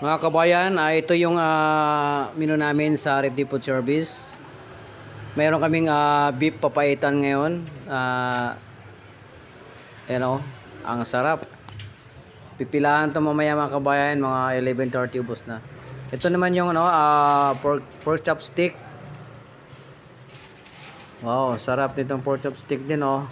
Mga kabayan, ito yung menu namin sa Red Food Service. Meron kaming beef papaitan ngayon. Ang sarap. Pipilahan to mamaya mga kabayan, mga 11:30 ubos na. Ito naman yung pork chopstick. Wow, sarap nitong pork chopstick din oh.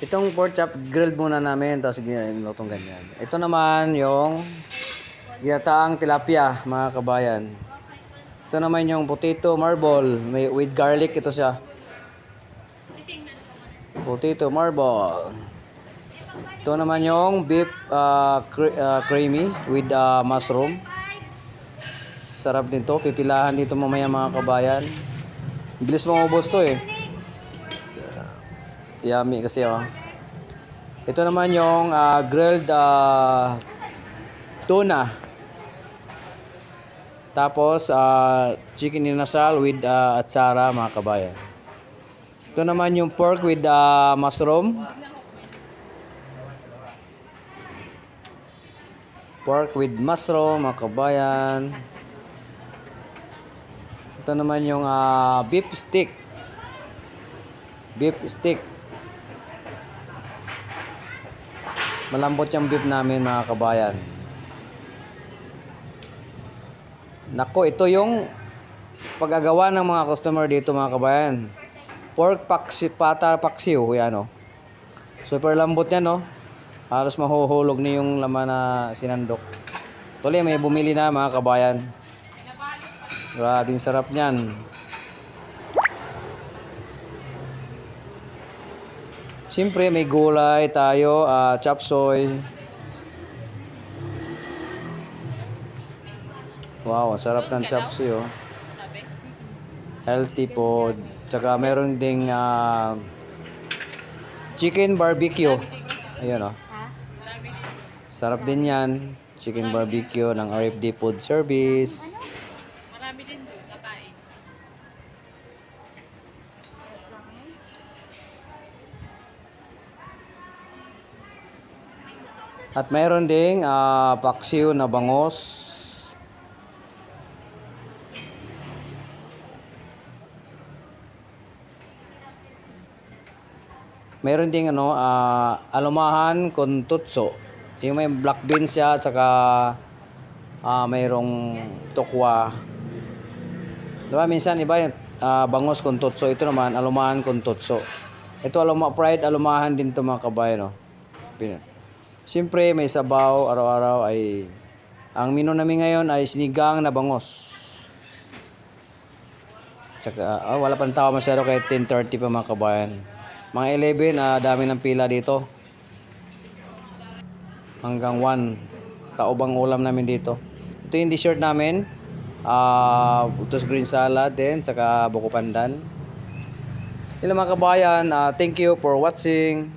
Itong pork chop grilled muna namin tapos ginutong ganyan. Ito naman yung ginataang tilapia mga kabayan. Ito naman yung potato marble with garlic ito siya. Potato marble. Ito naman yung beef creamy with mushroom. Sarap din to. Pipilahan dito mamaya mga kabayan. Bilis maubos to eh. Yummy kasi oh. Ito naman yung grilled tuna. Tapos chicken inasal with atsara mga kabayan. Ito naman yung pork with mushroom. Pork with mushroom mga kabayan. Ito naman yung beef stick. Beef stick. Malambot yung beef namin mga kabayan. Nako, ito yung pagagawa ng mga customer dito mga kabayan. Pork pata paksiw, yan oh. Super lambot yan oh. Halos mahuhulog na yung laman na sinandok. Tuloy may bumili na mga kabayan. Grabing sarap niyan. Siyempre may gulay tayo, chop suey. Wow, sarap ng chop suey oh. Healthy food. Tsaka meron ding chicken barbecue. Ayun oh. Sarap din yan. Chicken barbecue ng RFD Food Service. Marami din doon kapain. At mayroon ding paksiw na bangos. Mayroon ding alumahan con tutso. Yung may black beans siya at saka mayroong tokwa. Diba minsan iba yung bangos con tutso. Ito naman alumahan con tutso. Ito fried alumahan din to mga kabayan. No? Siyempre may sabaw araw-araw ay ang menu namin ngayon ay sinigang na bangos. Tsaka wala pang tao masyado kahit 10:30 pa mga kabayan. Mga 11 dami ng pila dito. Hanggang 1 taobang ulam namin dito. Ito yung dessert namin. Butos green salad din tsaka buko pandan. Mga kabayan, thank you for watching.